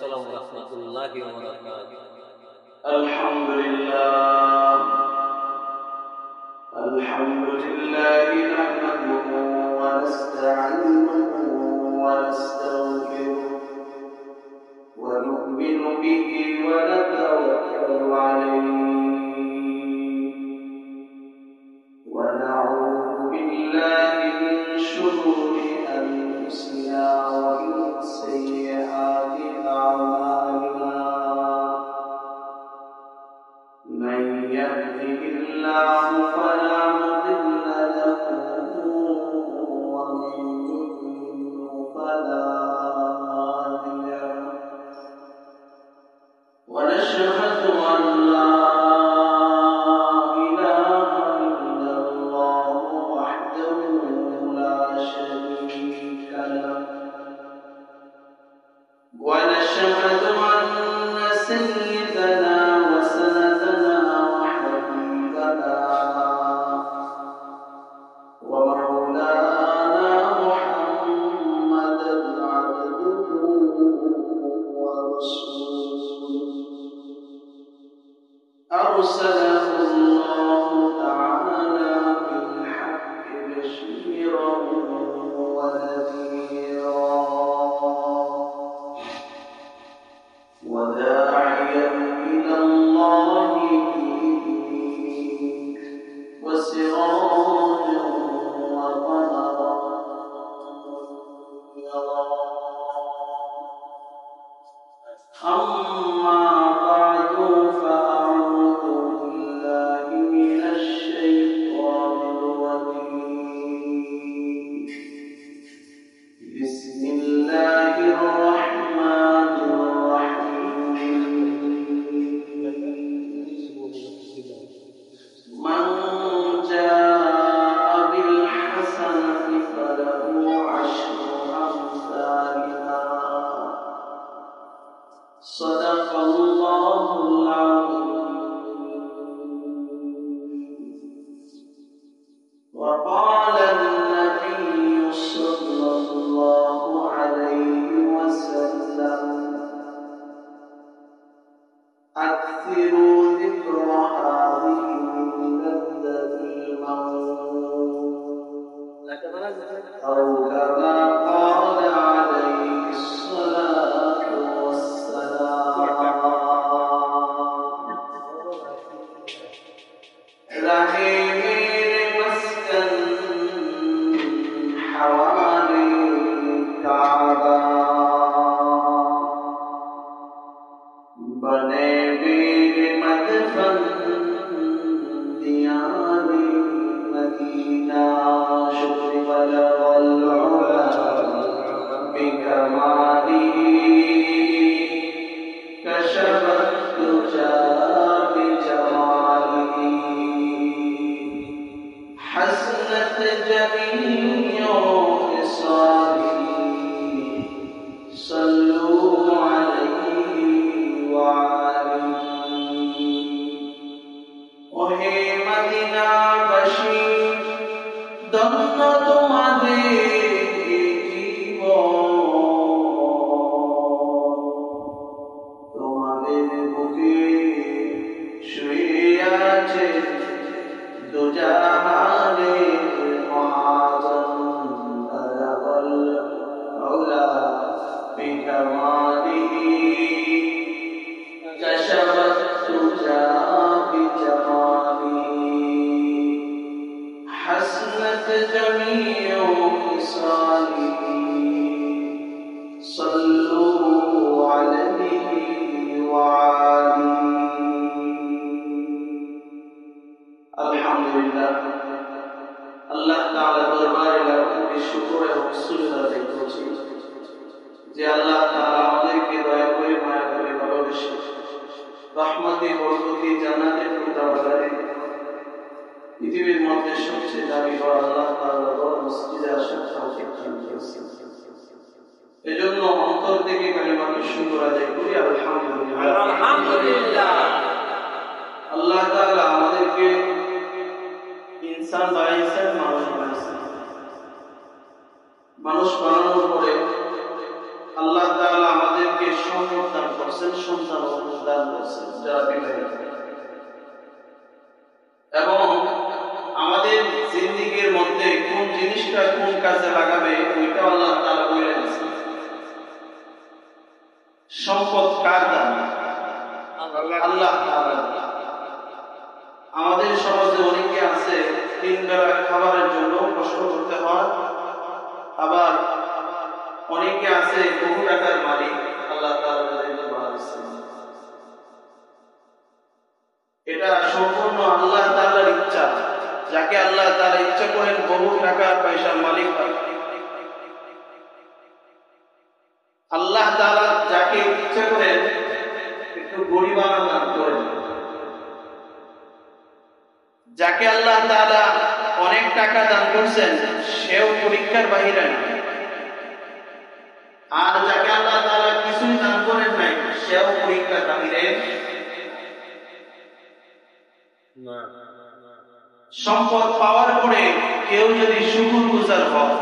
আসসালামু রাহমাতুল্লাহি ওয়া বারাকাতুহু। আলহামদুলিল্লাহ নাহমাদুহু ওয়া নাস্তাঈনুহু ওয়া নাস্তাগফিরুহু ওয়া নু'মিনু বিহি ওয়া নাতাওয়াক্কালু আলাইহি ওয়া না'উযু বিল্লাহি মিন শুরুরি أنفسنا ومن سيئات أعمالنا من يهده الله فلا مضل له ومن يضلل فلا هادي له ونشهد أن لا ونشهد أن سيدنا وسندنا وحبيبنا ومولانا محمدا عبده ورسوله أرسله الله تعالى بالحق بشيرا ونذيرا وداعيا إلى الله بإذنه وسراجا وقمرا منيرا أما بعد فأعوذ بالله من الشيطان الرجيم بسم الله الرحمن الرحيم من جاء بالحسنة فله عشر أمثالها صدق الله العظيم وقال النبي صلى الله عليه وسلم أكثروا ذكر هذه من لذة الموت أو كما قال عليه الصلاة والسلام رحيم مسكن حوالي الكعبة بنے بیر مدفن دیار مدینہ شکر بلغ العلا بکماله کشف الدجى بجماله حسنت جميع خصاله صلوا عليه ওহে মদিনাবাসী ধন্য তোমাদের জীবন তোমাদের বুকে শুয়ে আছে দুজাহানের মহাজন বলগল আওলা বিকামালিহি كشف الدجى بجماله حسنت جميع خصاله صلوا عليه وعليه الحمد لله الله تعالى দরবারে লাখ কোটি শুকর এবং সুজদা আদায় করছি যে আল্লাহ তাআলা আমাদেরকে দয়া করে মায়া করে ভালোবেসে রহমতে বরকতে জান্নাতে ফুটাবারে পৃথিবীর মধ্যে সবচেয়ে দামি বড় আল্লাহ তাআলার বড় মসজিদে আসার তৌফিক দান করেছেন। এজন্য অন্তর থেকে কালিমাত শুকর আদায় করি আলহামদুলিল্লাহ। আলহামদুলিল্লাহ। আল্লাহ তাআলা আমাদেরকে ইনসান বানাইছেন, মানুষ বানাইছেন। মানুষ বানানোর পরে আল্লাহ তাআলা আমাদেরকে সম্পদ আল্লাহ তাআলা। আমাদের সমাজে অনেকে আছে 3 বেলা খাবারের জন্য কষ্ট করতে হয়, আবার অনেকে আছে বহু টাকার মালিক, আল্লাহ তাআলা তাদেরকে বানাইছে। এটা সম্পূর্ণ আল্লাহ তাআলার ইচ্ছা। যাকে আল্লাহ তাআলা ইচ্ছা করেন বহু টাকা পয়সার মালিক হয়। আল্লাহ তাআলা যাকে ইচ্ছা করেন একটু গরিবানা দান করেন। যাকে আল্লাহ তাআলা অনেক টাকা দান করছেন সেও পরীক্ষার বাহিরে না, আর যাকে আল্লাহ তাআলা কিছুই দান করেন নাই সেও পরীক্ষার বাহিরে। সম্পদ পাওয়ার পরে কেউ যদি শুকরগুজার হয়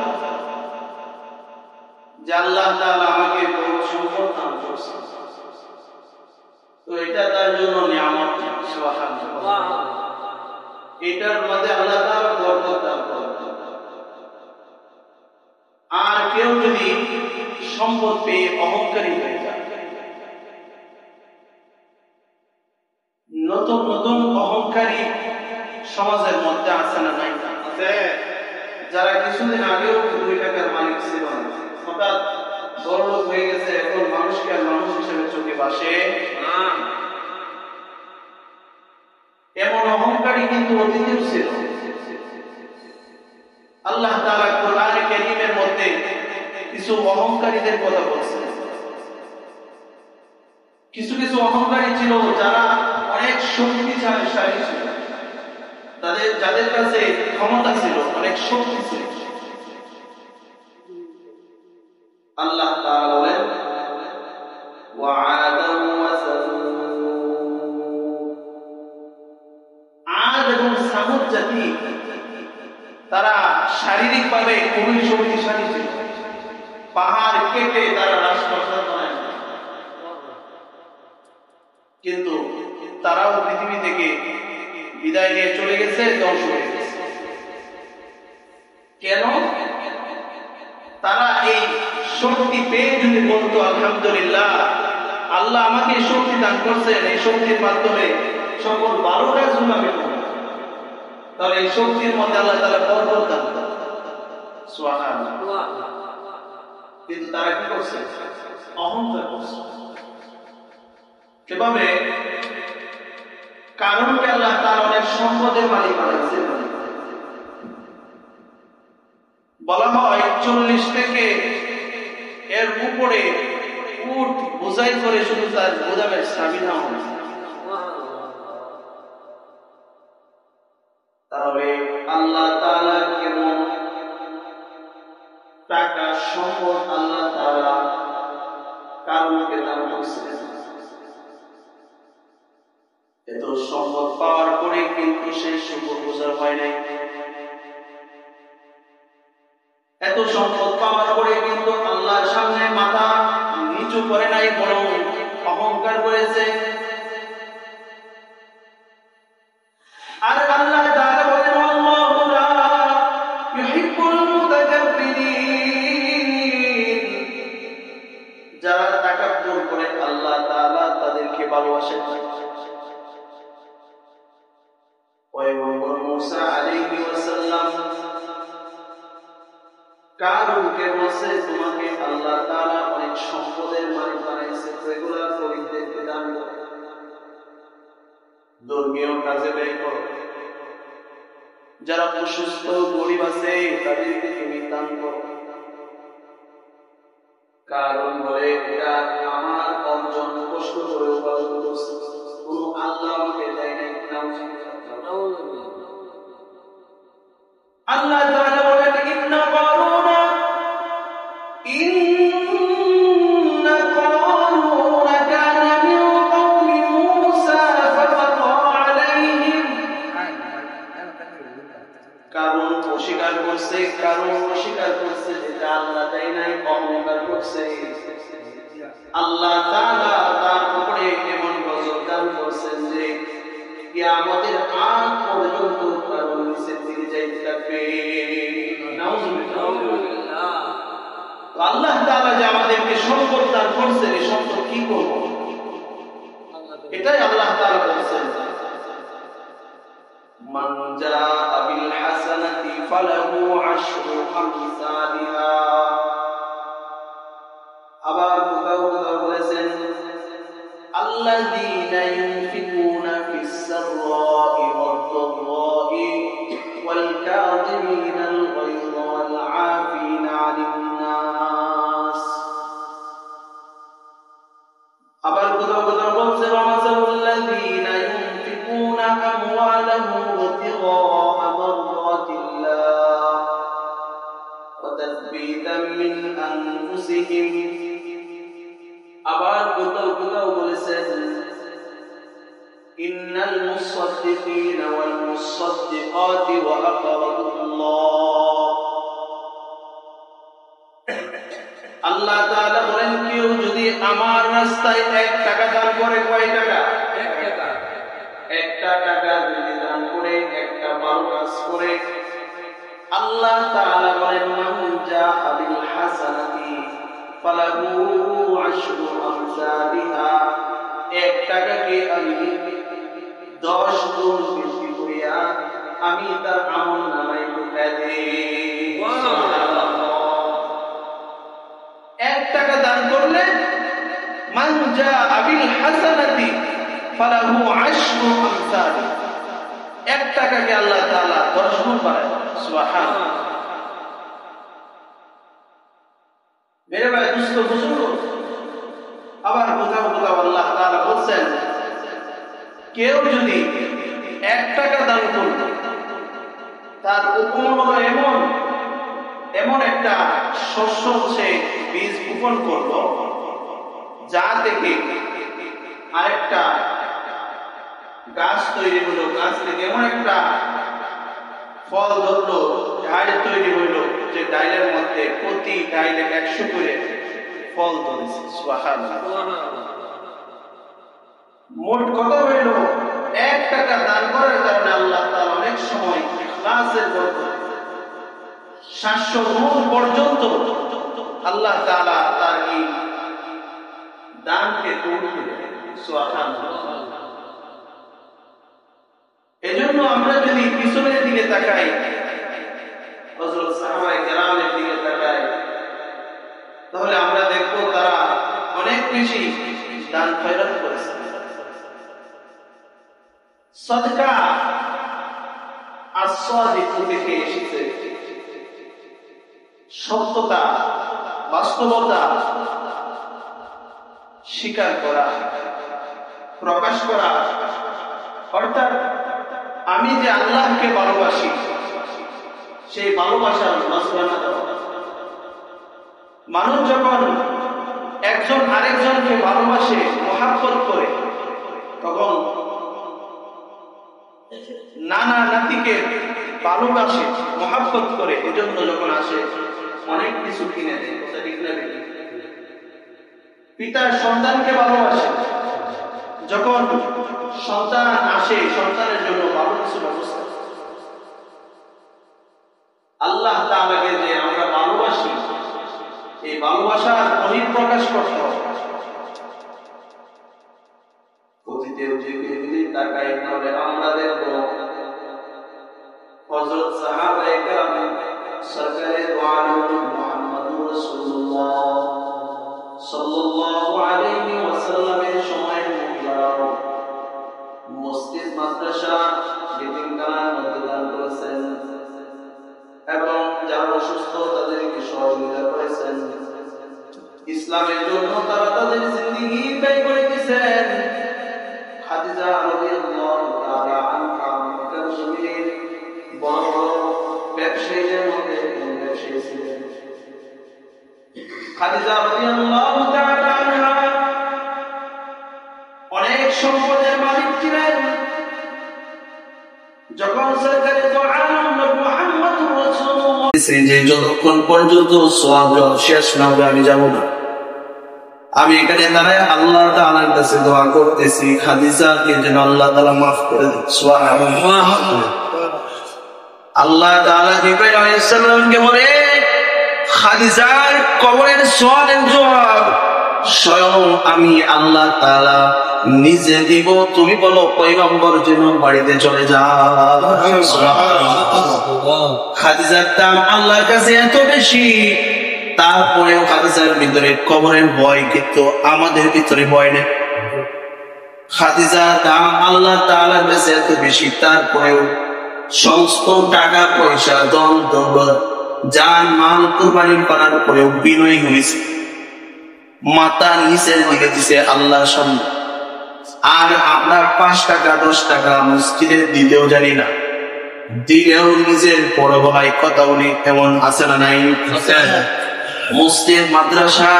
যে আল্লাহ তাআলা আমাকে বহুত সম্পদ দান করছেন, তো এটা তার জন্য নিয়ামত। সুবহানাল্লাহ। এটার মধ্যে আল্লাহ তাআলা বরকত দান করেন। আর কেউ যদি সম্পদ পেয়ে অহংকারী হয়ে যায়, নতুন নতুন অহংকারী সমাজের মধ্যে আছে না নাই? যারা কিছুদিন আগেও 2 টাকার মালিক ছিল না, হঠাৎ বড়লোক হয়ে গেছে, এখন মানুষকে আর মানুষ হিসেবে চোখে বাসে। এমন অহংকারী কিন্তু অতীতেও ছিল। আল্লাহ তাআলা কোরআনে কারীমের মধ্যে কিছু অহংকারীদের কথা বলছেন। কিছু কিছু অহংকারী ছিল যারা অনেক শক্তিশালী ছিল, যাদের কাছে ক্ষমতা ছিল, অনেক শক্তি ছিল। আল্লাহ তাআলা বলেন ওয়া'আদা ওয়া সামূদ। আদ এবং সামুদ জাতি তারা শারীরিকভাবে খুবই শক্তিশালী ছিল। পাহাড় কেটে তারা রাজপ্রাসাদ বানায়, কিন্তু তারাও পৃথিবী থেকে বিদায় নিয়ে চলে গেছে, ধ্বংস হয়ে গেছে। কেন? তারা এই শক্তি পেয়ে যদি বলতো আলহামদুলিল্লাহ, আল্লাহ আমাকে শক্তি দান করছেন, এই শক্তির মাধ্যমে সকল 12 কাজগুলো আমি করব, তাহলে এই শক্তির মধ্যে আল্লাহ তাআলা বরকত দান করেন। সুবহানাল্লাহ। কিন্তু তারা কি করছে? অহংকার করছে। কিভাবে? কারণকে আল্লাহ তাআলা অনেক সম্পদের মালিক বানাইছেন। বলা হয় 40 থেকে এর উপরে উট বোঝাই করে শুধু তার গোদামের চাবি নেওয়া হয়। তাহলে আল্লাহ তাআলা কেমন টাকা সম্পদ আল্লাহ তাআলা কারণকে দান করছেন। এত সম্পদ পাওয়ার পরে কিন্তু সে শুকরগুজার হয় নাই। এত সম্পদ পাওয়ার পরে কিন্তু আল্লাহর সামনে মাথা নিচু করে নাই, বরং অহংকার করেছে। আর আল্লাহ তাআলা বলেন আল্লাহু লা ইউহিব্বুল মুতাকাব্বিরিন। যারা তাকাব্বুর করে আল্লাহ তাআলা তাদেরকে ভালোবাসেন না। পয়গম্বর মুসা আলাইহি ওয়াসাল্লাম কারণকে বলছে তোমাকে আল্লাহ তাআলা অনেক সম্পদের মালিক বানাইছে, সেগুলা গরিবদেরকে দান করো, ধর্মীয় কাজে ব্যয় করো, যারা অসুস্থ গরিব আছে তাদেরকে তুমি দান করো। কারণ বলে এটা আমার অর্জন, কষ্ট করে উপার্জন করছি, কোনো আল্লাহ আমাকে দেয় নাই। আল্লাহ তাআলা বলেন ইন্না কারুনা কানা মিন কওমি মূসা ফাবাগা আলাইহিম। কারণ অস্বীকার করছে যেটা আল্লাহ দেয় নাই, অহংকার করছে। আল্লাহ তাআলা তার উপরে এমন গজব দান করছেন যে কিয়ামতের আগ পর্যন্ত তার নিচে দিকে যাইতে থাকবে। নাউযুবিল্লাহ। আল্লাহ তাআলা যে আমাদেরকে সম্পদ দান করছেন, এই সম্পদ কি করব? এটাই আল্লাহ তাআলা মান জাআ বিল হাসানাতি ফালাহু আশরু আমসালিহা। আবার কোথাও কোথাও বলেছেন আল্লাযীনা ইউনফিকুনা ফিস সাররা'i ওয়াদ-দাররা'i ওয়াল কাযিমিনাল গায়যা ওয়াল 'আফিনা 'আনিন নাস। আবার কোথাও কোথাও বলছে ওয়ামাসালুল্লাযীনা ইউনফিকুনা আমওয়ালাহুম ইবতিগা'a মারদাতিল্লাহ ওয়া তাসবীতাম মিন আনফুসিহিম। আবার কোথাও কোথাও বলেছেন ইন্নাল মুসাদ্দিকিনা ওয়াল মুসাদ্দিকাতি ওয়া আকরাদুল্লাহ। আল্লাহ তাআলা বলেন কেউ যদি আমার রাস্তায় 1 টাকা দান করে, কয় টাকা? 1 টাকা। 1 টাকা যদি দান করে, একটা ভালো কাজ করে, আল্লাহ তাআলা বলেন মান জাআ বিল হাসানাতি ফালাহু আশরু আমসালিহা। 1 টাকাকে আমি 10 গুণ বৃদ্ধি করিয়া আমি তার আমলনামায় ঢুকাই দেই। সুবহানাল্লাহ। 1 টাকা দান করলে মান জাআ বিল হাসানাতি ফালাহু আশরু আমসালিহা। 1 টাকাকে আল্লাহ তাআলা 10 গুণ বাড়ায়। সুবহানাল্লাহ। মেরে ভাই দুস্থ বুজুর্গ, আবার কোথাও কোথাও আল্লাহ তাআলা বলছেন কেউ যদি 1 টাকা দান করবে, তার উপমা হলো এমন একটা শস্য সে বীজ বপন করলো, যা থেকে আরেকটা গাছ তৈরি হলো, গাছ থেকে এমন একটা ফল ধরলো, ডাইল তৈরি হইল, যে ডাইলের মধ্যে প্রতি ডাইলে 100 করে ফল ধরেছে। সুবহানাল্লাহ। মোট কত হইল? 1 টাকা দান করার কারণে আল্লাহ তাআলা অনেক সময় ইখলাসের বরকত 700 গুণ পর্যন্ত আল্লাহ তাআলা তার এই দানকে তুলে দেন। সুবহানাল্লাহ। এজন্য আমরা যদি পিছনের দিকে তাকাই, হযরত সাহাবায়ে কেরামের দিকে তাকাই, তাহলে আমরা দেখব তারা অনেক বেশি দান খয়রাত করেছে। সাদকা as-সাদিক থেকে এসেছে সত্যতা, বাস্তবতা স্বীকার করা, প্রকাশ করা, অর্থাৎ আমি যে আল্লাহকে ভালোবাসি সেই ভালোবাসার নজরানা দেওয়া। মানুষ যখন একজন আরেকজনকে ভালোবাসে, মহাব্বত করে, তখন নানা নাতিকে ভালোবাসে, মহাব্বত করে, এজন্য যখন আসে অনেক কিছু কিনে দেয়। কথা ঠিক না? পিতা সন্তানকে ভালোবাসে, যখন সন্তান আসে সন্তানের জন্য ভালো কিছু ব্যবস্থা। আল্লাহ তাআলাকে যে আমরা ভালোবাসি, এই ভালোবাসার বহিঃপ্রকাশ করতে হবে। অতীতেও যদি তাকাই, তাহলে আমরা দেখব হযরত সাহাবায়ে কেরাম সরকারে দু আলম মুহাম্মদুর রাসূলুল্লাহ সাল্লাল্লাহু আলাইহি ওয়াসাল্লামের সময় মহিলারাও মসজিদ, মাদ্রাসা, এতিমখানার মধ্যে দান করেছেন এবং যারা অসুস্থ তাদেরকে সহযোগিতা করেছেন। ইসলামের জন্য তারা তাদের জিন্দেগি ব্যয় করে দিয়েছেন। খাদিজা রাদিয়াল্লাহু তাআলা আনহা মক্কার জমিনের বড় বড় ব্যবসায়ীদের মধ্যে একজন ব্যবসায়ী ছিলেন। খাদিজা রাদিয়াল্লাহু তাআলা আনহা অনেক সম্পদের মালিক ছিলেন। যখন সরকারে দু আলম মুহাম্মদুর রাসূলুল্লাহ যে যতক্ষণ পর্যন্ত সওয়াব শেষ না হবে আমি যাব না, আমি এখানে দাঁড়ায় আল্লাহ তাআলার কাছে দোয়া করতেছি খাদিজাকে যেন আল্লাহ তাআলা মাফ করে দেন। সুবহানাল্লাহ। আল্লাহ তাআলা জিবরাইল আলাইহিস সালামকে বলে, খাদিজার কবরের সওয়ালের জবাব স্বয়ং আমি আল্লাহ তাআলা নিজে দিব, তুমি বলো পয়গম্বর যেন বাড়িতে চলে যাও। খাদিজার দাম আল্লাহর কাছে এত বেশি, তারপরেও খাদিজার ভিতরে কবরের ভয়, কিন্তু আমাদের ভিতরে ভয় নেই। খাদিজার দাম আল্লাহ তাআলার কাছে এত বেশি, তারপরেও সমস্ত টাকা পয়সা ধন দৌলত জান মাল কুরবানি করার পরেও বিনয়ী হয়েছে, মাথা নিচের দিকে দিছে আল্লাহর সামনে। আর আমরা 5 টাকা 10 টাকা মসজিদে দিতেও জানি না, দিলেও নিজের বড় ভাই কথা বলি, এমন আছে না নাই? মসজিদ মাদ্রাসা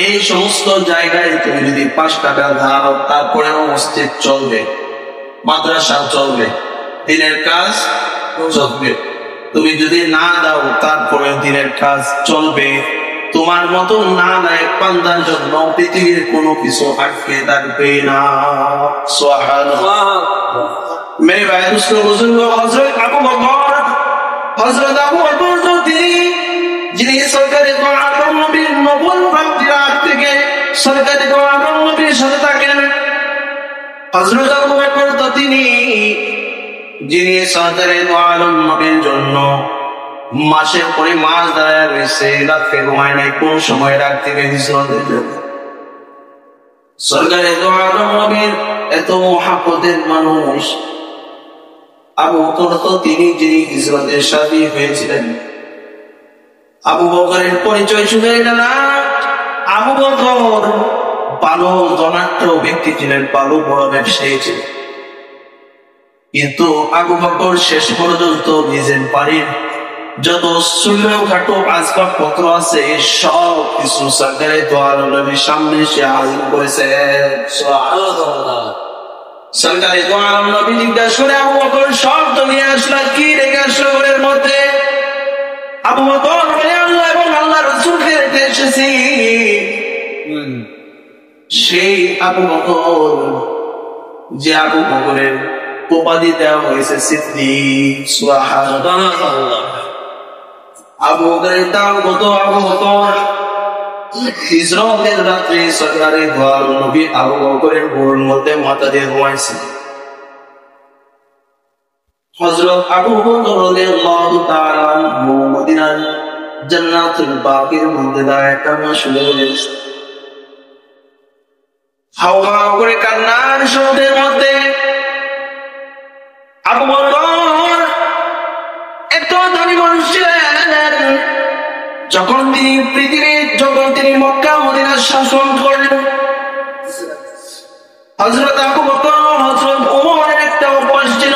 এই সমস্ত জায়গায় তুমি যদি 5 টাকা দাও, তারপরেও মসজিদ চলবে, মাদ্রাসা চলবে, দিনের কাজ চলবে। তুমি যদি না দাও, তারপরে দিনের কাজ চলবে। তোমার মতো না লায়ক বান্দার জন্য পৃথিবীর কোনো কিছু আটকে থাকবে না। সুবহানাল্লাহ। মেরে ভাই দুস্থ বুজুর্গ হযরত আবু বকর যিনি সরকারি দোয়ার নবীর নবুল প্রাপ্তির আগ থেকে সরকারি দোয়ার নবীর সাথে থাকেন। হযরত আবু বকর তো তিনি যিনি সরকারি দোয়ার নবীর জন্য মাসের পরে মাস দাঁড়ায় রয়েছে, রাত্রে ঘুমায় নাই, কোন সময় রাত থেকে সরকারি দোয়ার নবীর এত মহাপদের মানুষ আবু বকর তো তিনি যিনি হিজরতের সাথী হয়েছিলেন। আবু বকরের পরিচয় শুনে এটা না, আবু বকর ভালো ধনাঢ্য ব্যক্তি ছিলেন, ভালো বড় ব্যবসায়ী ছিলেন, কিন্তু আবু বকর শেষ পর্যন্ত নিজের বাড়ির যত ছোটখাটো আসবাবপত্র আছে সব কিছু সরকারি দোয়ার নবীর সামনে সে হাজির করেছে। সরকারি দোয়ার নবী জিজ্ঞাসা করে আবু বকর সব তো নিয়ে আসলো, কি রেখে আসলো ঘরের মধ্যে? আবু বকর বলে আল্লাহ এবং আল্লাহ রাসূলকে রেখে এসেছি। সেই আবু বকর যে আবু বকরের উপাধি দেওয়া হয়েছে সিদ্দিক। সুবহানাল্লাহ। আবু বকরের দাম কত? আবু বকর হিজরতের রাত্রে সরকারি দোয়ার নবী আবু বকরের বুকের মধ্যে মাথা দিয়ে ঘুমাইছে। হযরত আবু বকর রাদিয়াল্লাহু তাআলা আনহু মদিনার জান্নাতুল বাকির মধ্যে দাঁড়ায় কান্না শুরু করেছে। হাওয়া করে কান্নার শব্দের মধ্যে আবু বকর এত ধনী মানুষ ছিলেন, যখন তিনি মক্কা মদিনার শাসন করলেন, হযরত আবু বকর হযরত ওমরের একটা অভ্যাস ছিল,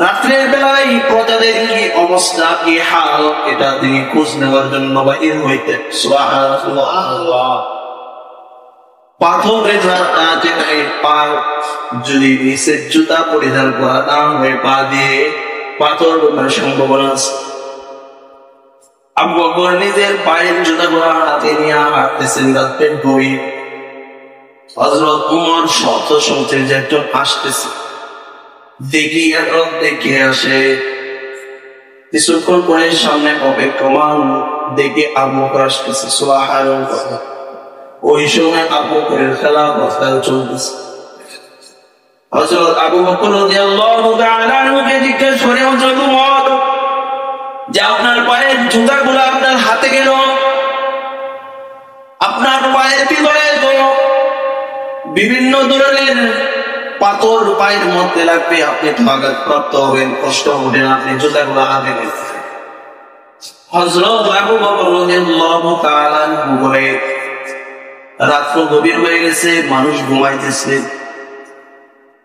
রাত্রের বেলায় প্রজাদের কি অবস্থা কি হাল এটা তিনি খোঁজ নেওয়ার জন্য বাইর হইতেন। সুবহানাল্লাহ। পাথরের পা যদি নিচের জুতা পরিধান করা না হয়, পা দিয়ে পাথর ঢোকার সম্ভাবনা আছে। আবু বকর নিজের পায়ের জুতা গুলা হাতে নিয়ে হাঁটতেছেন রাত্রের গভীর। হযরত ওমর শব্দ শুনতে যে একটু আসতেছে, দেখে আসে। কিছুক্ষণ পরে সামনে অপেক্ষমান দেখে আবু বকর আসতেছে। সুবহানাল্লাহ। ওই সময় আবু বকরের খেলাফত চলতেছে। হযরত আবু বকর রাদিয়াল্লাহু তাআলা আনহুকে জিজ্ঞেস করে, হযরত ওমর যে আপনার পায়ের জুতাগুলো আপনার হাতে গেল, আপনার পায়ের ভিতরে তো বিভিন্ন ধরনের পাথর পায়ের মধ্যে লাগবে, আপনি তো আঘাতপ্রাপ্ত হবেন, কষ্ট হবে, আপনি জুতাগুলো হাতে নেন। হযরত আবু বকর রাদিয়াল্লাহু তাআলা আনহু বলে, রাত্র গভীর হয়ে গেছে, মানুষ ঘুমাইতেছে,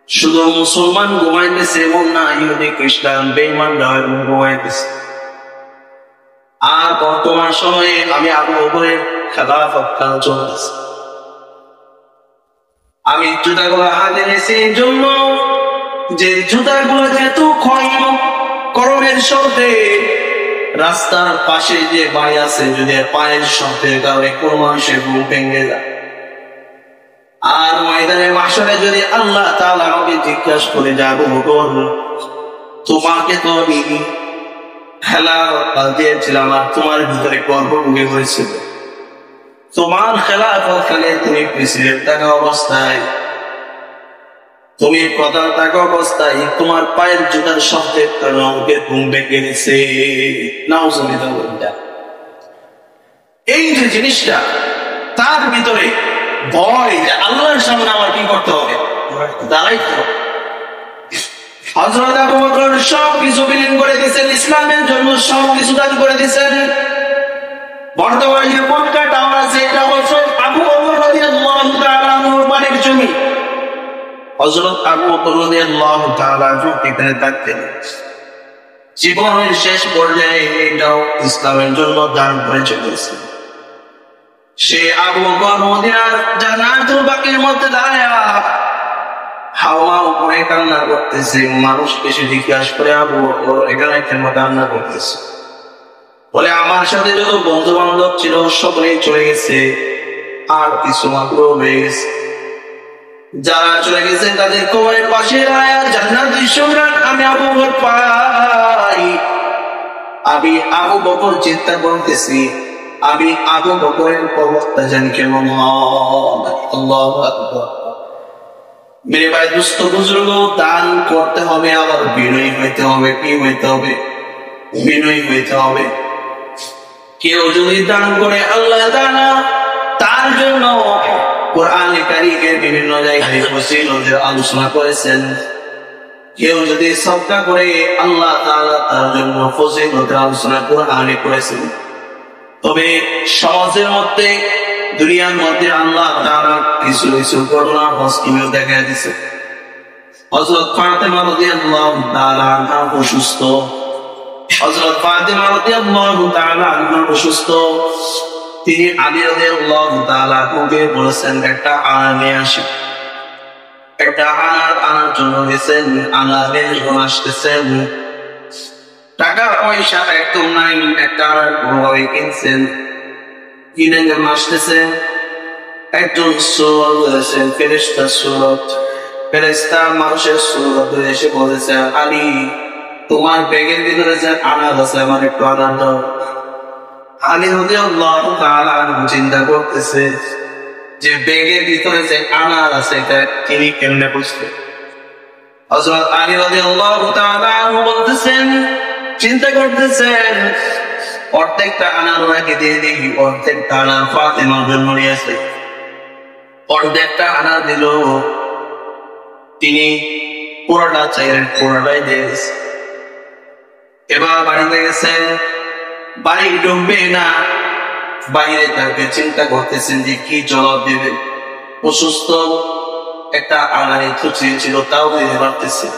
শুধু মুসলমান ঘুমাইতেছে এমন না, ইহুদি খ্রিস্টান বেঈমানরা ঘুমাইতেছে। আর বর্তমান সময়ে আমি আবু বকরের খেলাফত চলতেছে, আমি জুতাগুলো হাতে নিয়েছি এই জন্য যে জুতাগুলো যেহেতু করণের শব্দে রাস্তার পাশে যে বাড়ি আছে, যদি পায়ের শব্দের কারণে কোন মানুষের ঘুম ভেঙে যায়, আর ময়দানে মাশরে যদি আল্লাহ তাআলা আমাকে জিজ্ঞাসা করে যাবো, তোমাকে তো আমি খেলা দিয়েছিলাম আর তোমার ভিতরে গর্ব ঢুকে হয়েছিল, তোমার খেলাফত কালে তুমি প্রেসিডেন্ট থাকা অবস্থায়, তুমি প্রধান থাকা অবস্থায় তোমার পায়ের জুতার শব্দের কারণে আমাকে ঘুম ডেকে দিছে। নাউজুবিল্লাহ। এই যে জিনিসটা, তার ভিতরে ভয় যে আল্লাহর সামনে আমার কি করতে হবে, দাঁড়াইতে হবে। হযরত আবু বকর সব কিছু বিলীন করে দিয়েছেন, ইসলামের জন্য সব কিছু দান করে দিয়েছেন। বর্তমানে যে মক্কা টাওয়ার আছে, এটা হচ্ছে আবু বকর রাদিয়াল্লাহু তাআলা আনহুর বাড়ির জমি। হযরত আবু বকর রাদিয়াল্লাহু তাআলা আনহু এখানে থাকতেন। জীবনের শেষ পর্যায়ে এটাও ইসলামের জন্য দান করে চলেছে। সে আবু বকর মদিনার জান্নাতুল বাকির মধ্যে দাঁড়ায় হাওয়া উপরে কান্না করতেছে। মানুষ এসে জিজ্ঞাসা করে, আবু বকর এখানে কেন কান্না করতেছে? বলে, আমার সাথে যত বন্ধু বান্ধব ছিল সকলেই চলে গেছে, আর কিছু মাত্র রয়ে গেছে। যারা চলে গেছে তাদের কবরের পাশে জান্নাতের সুগন্ধ আমি আবু বকর পাই। আমি আবু বকর চিন্তা করতেছি, আমি আবু বকরের কবরটা জানি কেমন হয়। আল্লাহু আকবার। মেরে ভাই দুস্থ বুজুর্গ, দান করতে হবে, আবার বিনয়ী হইতে হবে। কি হইতে হবে? বিনয়ী হইতে হবে। কেউ যদি দান করে আল্লাহ তাআলা তার জন্য কোরআনে কারীমের বিভিন্ন জায়গায় ফজিলতের আলোচনা করেছেন। কেউ যদি সদকা করে আল্লাহ তাআলা তার জন্য ফজিলতের আলোচনা কোরআনে করেছেন। তবে সমাজের মধ্যে, দুনিয়ার মধ্যে আল্লাহ তাআলা কিছু কিছু ঘটনা হস্কিমেও দেখা দিয়েছে। হযরত ফাতেমা রাদিয়াল্লাহু তাআলা আনহা অসুস্থ। হযরত ফাতেমা রাদিয়াল্লাহু তাআলা আনহা অসুস্থ। তিনি আলী রাদিয়াল্লাহু তাআলা আনহুকে বলেছেন, একটা আনার নিয়ে আসি। একটা আনার জন্য গেছেন, আনারের জন্য আসতেছেন। টাকা পয়সা একদম নাই, একটা আনার কোনোভাবে কিনছেন। কিনে যখন আসতেছেন, একজন সুরত ধরেছেন, ফেরেশতার সুরত। ফেরেশতা মানুষের সুরত এসে বলেছে, আলী তোমার ব্যাগের ভিতরে যে আনার আছে, আমার একটু আনার দাও। আলী রাদিয়াল্লাহু তাআলা আনহু চিন্তা করতেছে যে ব্যাগের ভিতরে যে আনার আছে এটা তিনি কেমনে বুঝবেন। হযরত আলী রাদিয়াল্লাহু তাআলা আনহু বলতেছেন, চিন্তা করতেছেন, অর্ধেকটা আনার ওনাকে দিয়ে দিই, অর্ধেকটা আনার ফাতেমার জন্য নিয়ে আসে। অর্ধেকটা আনার দিল, তিনি পুরোটা চাইলেন, পুরোটাই দিয়েছে। এবার বাড়িতে গেছেন, বাড়ি ঢুকবে না, বাইরে তাকে চিন্তা করতেছেন যে কি জবাব দেবে। অসুস্থ, একটা আনারে ছিল, তাও দিতে পারতেছে।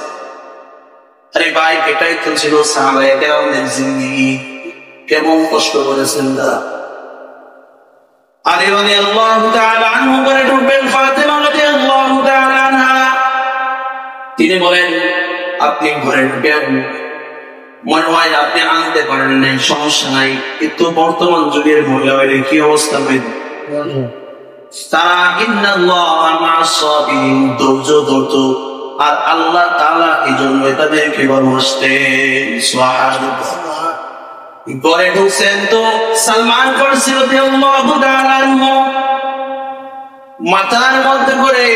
আরে ভাই, এটাই তো ছিল সাহাবায়ে কেরামের জিন্দেগি, কেমন কষ্ট করেছেন তারা। আলী রাদিয়াল্লাহু তাআলা আনহু ঘরে ঢুকবেন, ফাতেমা রাদিয়াল্লাহু তাআলা আনহা তিনি বলেন, আপনি ঘরে ঢুকেন, মনে হয় আপনি আনতে পারেন নাই, সমস্যা নাই, কিন্তু বর্তমান যুগের মহিলাদের কি অবস্থা হইবে? তারা ইন্নাল্লাহা মা'আস সাবিরিন, ধৈর্য ধরত, আর আল্লাহ তাআলা এই জন্য তাদেরকে ভালোবাসতেন। সুবহানাল্লাহ। ঘরে ঢুকছেন তো সালমান ফারসি রাদিয়াল্লাহু তাআলা আনহু মাথার মধ্যে করে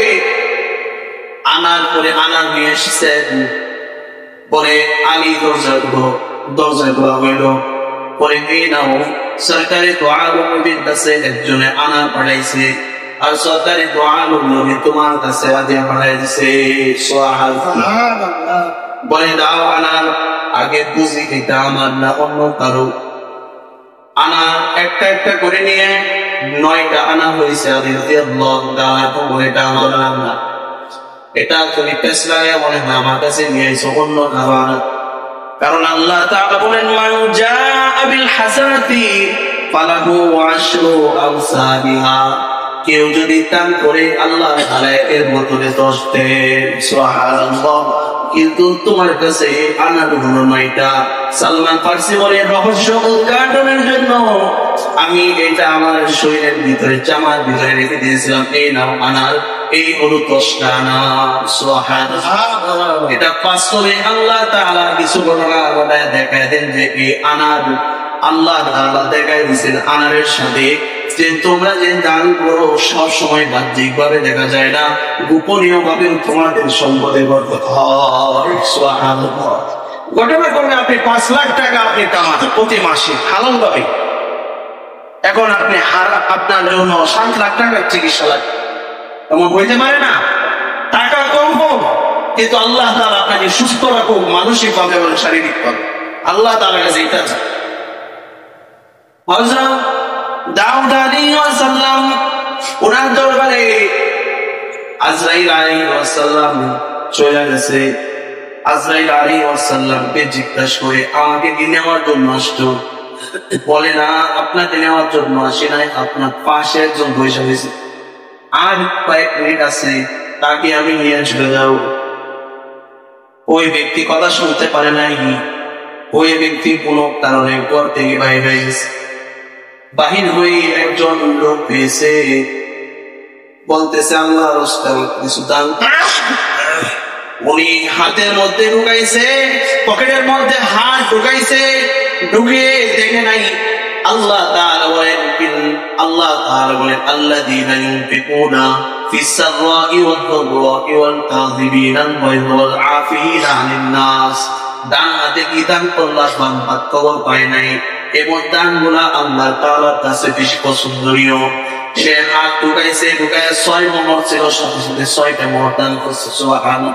আনার নিয়ে এসেছেন। পরে আলী দরজা খোলা হইল। পরে এই নাও সরকারি তো আলম নবীর কাছে একজনে আনার পাঠাইছে, আর সরকারি তো আলম নবী তোমার কাছে আদিয়া পাঠাই দিছে। সুবহানাল্লাহ। বলে দাও আনার, আগে বুঝি এটা আমার না অন্য কারো। আনার একটা একটা করে নিয়ে 9টা আনা হয়েছে। আলী রাদিয়াল্লাহু তাআলা এটা আমার না, এটা তুমি পেছ লাগায় মনে হয় আমার কাছে নিয়ে এসো অন্য খাবার। কারণ আল্লাহ তাআলা বলেন, মান জাআ বিল হাসানাতি ফালাহু আশরু আমসালিহা। কেউ যদি দান করে আল্লাহ তাআলা এর বদলে 10 দেন। সুবহানাল্লাহ। কিন্তু তোমার কাছে আনার হলো 9টা। সালমান ফারসি বলে, রহস্য উদ্ঘাটনের জন্য আমি এটা আমার শরীরের ভিতরে, জামার ভিতরে রেখে দিয়েছিলাম। এই নাও আনার, এই হলো 10টা আনার। সুবহানাল্লাহ। এটা বাস্তবে আল্লাহ তাআলা কিছু ঘটনা দেখায় দেন যে এই আনার, আল্লাহ তাআলা দেখায় দিয়েছেন আনারের সাথে যে তোমরা যে দান করো সব সময় বাহ্যিক ভাবে দেখা যায় না, গোপনীয় ভাবে তোমাদের সম্পদে বরকত হয়। সুবহানাল্লাহ। ঘটনা করলে আপনি 5 লাখ টাকা আপনি কামান প্রতি মাসে হালাল ভাবে, এখন আপনি আপনার জন্য 7 লাখ টাকার চিকিৎসা লাগে, এমন হইতে পারে না? টাকা কম হোক কিন্তু আল্লাহ তাআলা আপনাকে সুস্থ রাখুক মানসিক ভাবে এবং শারীরিক ভাবে, আল্লাহ তাআলার কাছে এটা চাই। হযরত দাউদ আলাইহিস সালাম ওনার দরবারে আজরাইল আলাইহিস সালাম চলে গেছে। আজরাইল আলাইহিস সালামকে জিজ্ঞাসা করে আমাকে কি নেওয়ার জন্য আসছো? বলে না, আপনাকে নেওয়ার জন্য আসি নাই, আপনার পাশে একজন বসে হয়েছে, আর কয়েক মিনিট আছে, তাকে আমি নিয়ে চলে যাও। ওই ব্যক্তি কথা শুনতে পারে নাই, ওই ব্যক্তি কোন কারণে ঘর থেকে বাইরে হয়ে গেছে। বাহির হয়ে একজন লোক পেয়েছে, বলতেছে আল্লাহ রাস্তায় কিছু দান। উনি হাতের মধ্যে ঢুকাইছে, পকেটের মধ্যে হাত ঢুকাইছে, ঢুকিয়ে দেখে নাই। আল্লাহ তাআলা বলেন আল্লাযীনা ইউনফিকুনা ফিস সাররা'i ওয়াদ দাররা'i ওয়াল কাযিবিনা আল-গায়যা ওয়াল আফিনা আনিন নাস। দান হাতে কি দান করলাম বাম হাত কবর পায় নাই, এবং দানগুলা আল্লাহ তাআলার কাছে বেশি পছন্দনীয়। সে হাত ঢুকাইছে, ঢুকায় 6 মোহর ছিল, সাথে সাথে 6টা মোহর দান করছে। সুবহানাল্লাহ।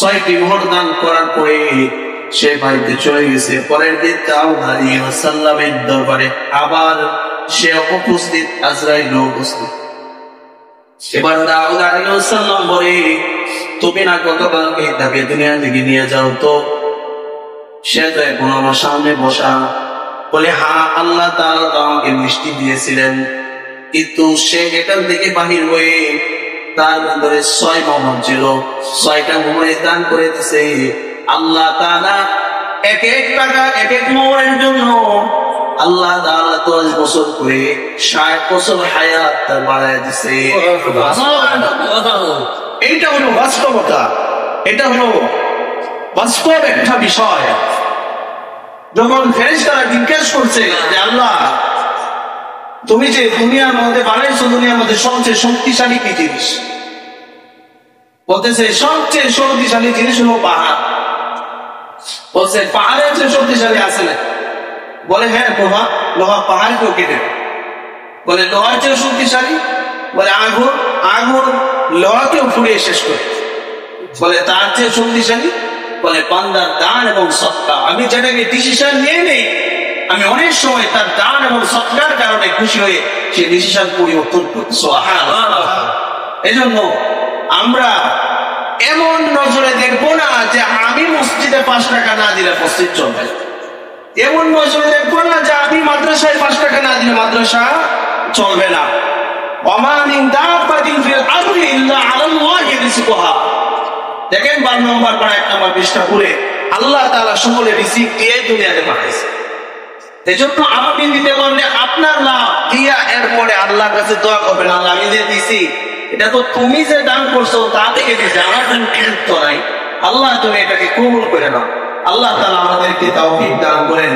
6টি মোহর দান করার পরে সে বাড়িতে চলে গেছে। পরের দিন দাউদ আলাইহিস সালামের দরবারে আবার সে উপস্থিত, আজরাইল উপস্থিত। এবার দাউদ আলাইহিস সালাম বলে, তুমি না গতকালকে তাকে দুনিয়া থেকে নিয়ে যাও তো? সে তো এখন আমার সামনে বসা। বলে হ্যাঁ, আল্লাহ তাআলা আমাকে মিষ্টি দিয়েছিলেন, কিন্তু সে এখান থেকে বাহির হয়ে তার ভিতরে 6 মোহর ছিল, 6টা মোহরে দান করে দিছে। আল্লাহ তাআলা এক এক টাকা এক এক মোহরের জন্য আল্লাহ তাআলা 10 বছর করে 60 বছর হায়াত তার বাড়ায় দিছে। এইটা হলো বাস্তবতা, এটা হলো বাস্তব একটা বিষয়। যখন ফেরেশতারা জিজ্ঞেস করছে যে আল্লাহ তুমি যে দুনিয়ার মধ্যে বানাইছো, দুনিয়ার মধ্যে সবচেয়ে শক্তিশালী কি জিনিস? বলতেছে সবচেয়ে শক্তিশালী জিনিস হলো পাহাড়। বলছে পাহাড়ের চেয়ে শক্তিশালী আছে না? বলে হ্যাঁ, লোহা পাহাড়কেও কেটে। বলে লোহার চেয়ে শক্তিশালী? বলে আগুন, আগুন লোহাকেও পুড়িয়ে শেষ করে। বলে তার চেয়ে শক্তিশালী? বলে বান্দার দান এবং সদকা। আমি যেটাকে ডিসিশন নিয়ে নেই, আমি অনেক সময় তার দান এবং সদকার কারণে খুশি হয়ে সে ডিসিশন পরিবর্তন করছি। সুবহানাল্লাহ। এজন্য আমরা এমন নজরে দেখবো না যে আমি মসজিদে 5 টাকা না দিলে মসজিদ চলবে, এমন নজরে দেখবো না যে আমি মাদ্রাসায় 5 টাকা না দিলে মাদ্রাসা চলবে না। ওয়া মিন দাব্বাতিন ফিল আরদি ইল্লা আলাল্লাহি রিজকুহা। দেখেন 12 নম্বর পারা 1 নম্বর পৃষ্ঠা পড়ে আল্লাহ তাআলা সকলে রিজিক দিয়ে দুনিয়াতে পাঠাইছে। এজন্য আপনি দিতে পারলে আপনার লাভ দিয়া এরপরে আল্লাহর কাছে দোয়া করবেন, আল্লাহ আমি যে দিছি এটা তো তুমি যে দান করছো তা থেকে দিছে, আমার কোনো কৃতিত্ব নাই, আল্লাহ তুমি এটাকে কবুল করে নাও। আল্লাহ তাআলা আমাদেরকে তাওফিক দান করেন।